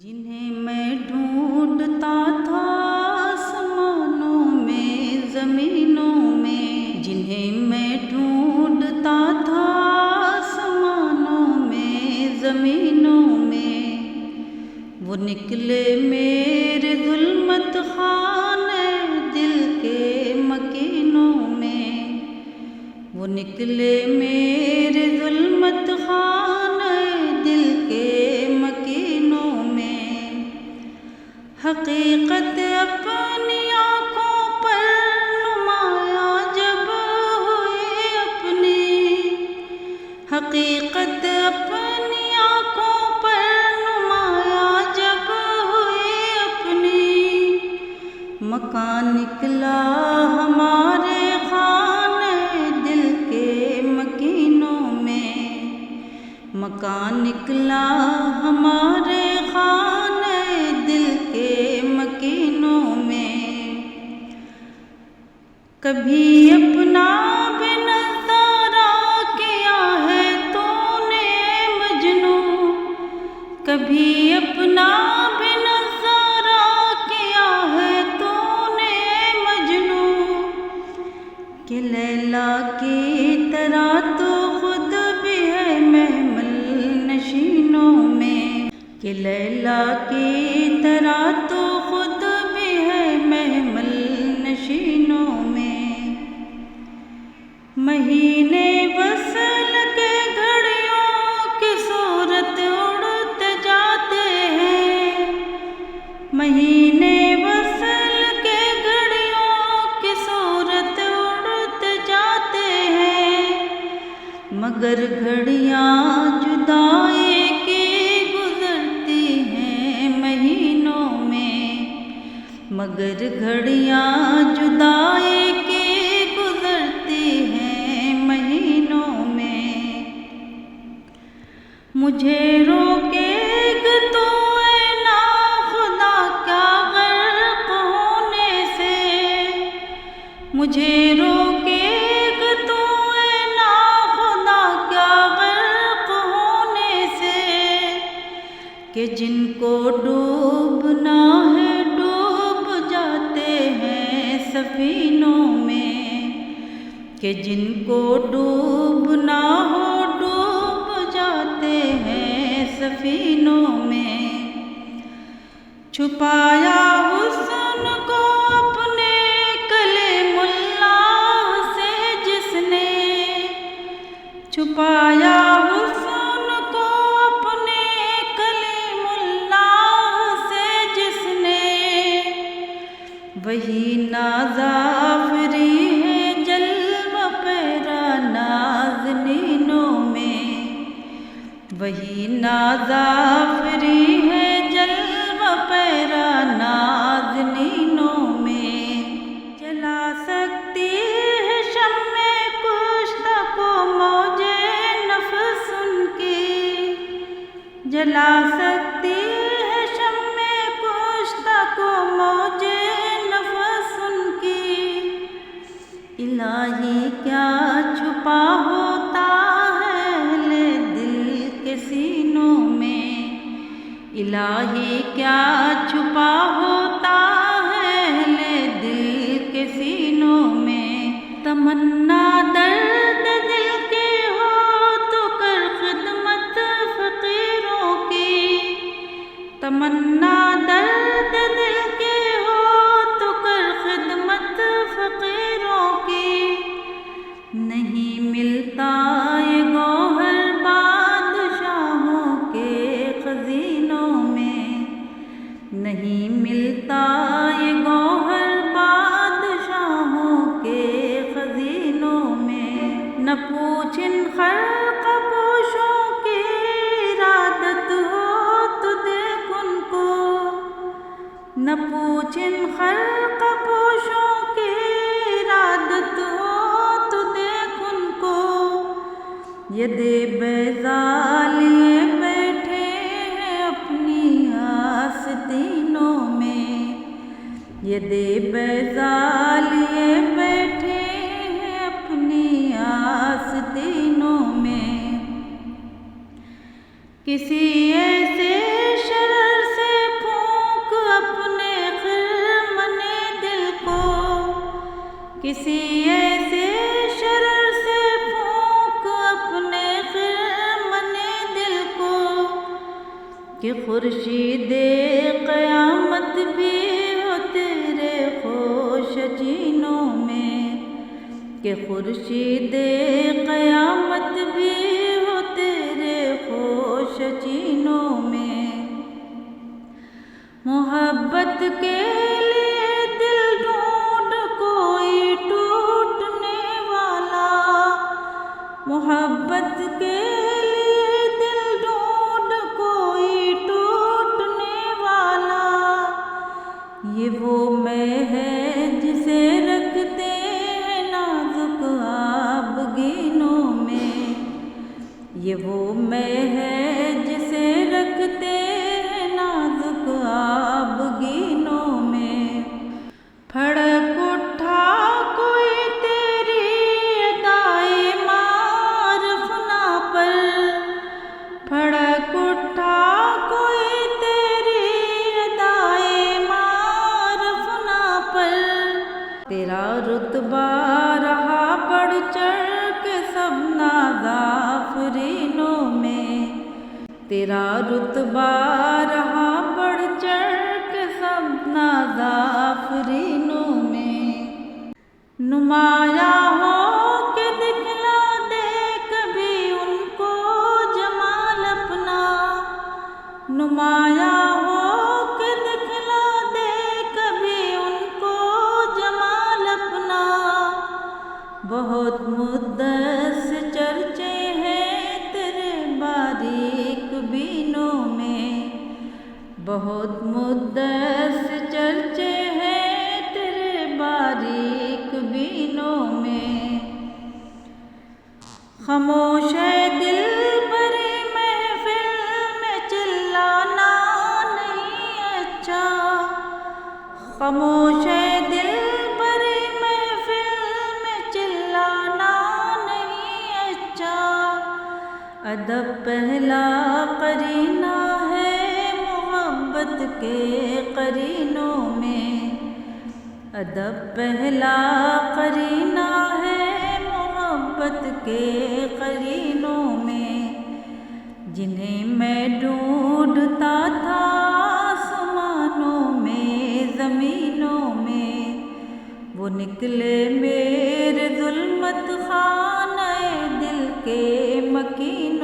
جنہیں میں ڈھونڈتا تھا آسمانوں میں زمینوں میں، جنہیں میں ڈھونڈتا تھا آسمانوں میں زمینوں میں، وہ نکلے میرے ظلمت خانے دل کے مکینوں میں، وہ نکلے میرے ظلمت خانے دل کے مکینوں میں۔ حقیقت اپنی آنکھوں پر نمایاں جب ہوئی اپنی، حقیقت اپنی آنکھوں پر نمایاں جب ہوئی اپنی، مکان نکلا ہمارے خانے دل کے مکینوں میں، مکان نکلا ہمارے خانے دل کے مکینوں میں۔ کبھی اپنا بھی نظارہ کیا ہے تو نے مجنو، کبھی اپنا بھی نظارہ کیا ہے تو نے مجنو، کہ لیلا کی طرح تو خود بھی ہے محمل نشینوں میں، کہ لیلا کی طرح تو خود بھی ہے محمل نشینوں میں۔ مہینے وصل کے گھڑیوں کی صورت اڑتے جاتے ہیں، مہینے وصل کے گھڑیوں کی صورت اڑتے جاتے ہیں، مگر گھڑیاں جدائی کی گزرتی ہیں مہینوں میں، مگر گھڑیاں جدائی کی گزرتی ہیں مہینوں میں۔ مجھے روکے گا تو اے ناخدا کیا غرق ہونے سے، مجھے روکے گا تو اے ناخدا کیا غرق ہونے سے، کہ جن کو ڈوبنا ہے ڈوب جاتے ہیں سفینوں میں، کہ جن کو ڈوبنا ہو ڈوب جاتے ہیں سفینوں میں۔ چھپایا حسن کو اپنے کلیم اللہ سے جس نے، چھپایا حسن کو اپنے کلیم اللہ سے جس نے، وہی نازافری ہے جلوہ پیرا نازنینوں میں، وہی نازافری ہے جلوہ پیرا نازنینوں میں۔ جلا سکتی ہے شمع کشتہ کو موجے نفس ان کی، جلا سکتی ہے شمع کشتہ کو موجے نفس ان کی، الہی کیا چھپا ہوتا ہے اہل دل کے سینوں میں، الہی کیا چھپا ہوتا ہے اہل دل کے سینوں میں۔ تمنا درد دل کی ہو تو کر خدمت فقیروں کی، تمنا درد دل کی ہو تو کر خدمت فقیروں کی، نہیں ملتا یہ گوہر بادشاہوں کے خزینوں میں، نہیں ملتا یہ گوہر بادشاہوں کے خزینوں میں۔ نہ پوچھ ان خلق پوشوں کی ارادت ہو تو دیکھ ان کو، نہ پوچھ ان خلق پوشوں کی ارادت ہو تو دیکھ ان کو، ید بیضا لیے بیٹھے ہیں اپنی آستینوں میں، ید بیضا لیے بیٹھے ہیں اپنی آستینوں میں۔ کسی ایسے شرر سے خورشید قیامت بھی ہو تیرے خوش چینوں میں، کہ خورشید قیامت بھی ہو تیرے خوش چینوں میں۔ محبت کے لیے دل ڈھونڈ کوئی ٹوٹنے والا، محبت کے لیے دل ڈھونڈ کوئی ٹوٹنے والا، یہ وہ میں ہے جسے رکھتے ہیں نازک آبگینوں میں، یہ وہ میں ہے جسے رکھتے ہیں نازک آبگینوں میں۔ پھڑک اٹھا کوئی تیری ادائے معرف نا پر، پھڑک اٹھا کوئی تیری ادائے معرف نا پر، تیرا رتبہ رہا بڑھ چڑھ کے سب نازآفرینوں میں، تیرا رتبہ رہا بڑھ چڑھ کے سب نازآفرینوں میں۔ نمایاں ہو کے دکھلا دے کبھی ان کو جمال اپنا، نمایاں ہو کے دکھلا دے کبھی ان کو جمال اپنا، بہت مدت سے چرچے ہیں تیرے باریک بینوں میں، بہت مدت سے چرچے ہیں تیرے باریک بینوں میں۔ خاموش ہے دل بھری محفل میں چلانا نہیں اچھا، خاموش ہے دل بھری محفل میں چلانا نہیں اچھا، ادب پہلا قرینہ ہے محبت کے قرینوں میں، ادب پہلا قرینہ ہے محبت کے قرینوں میں، جنہیں میں ڈھونڈتا تھا آسمانوں میں زمینوں میں، وہ نکلے میرے ظلمت خانہ دل کے مکینوں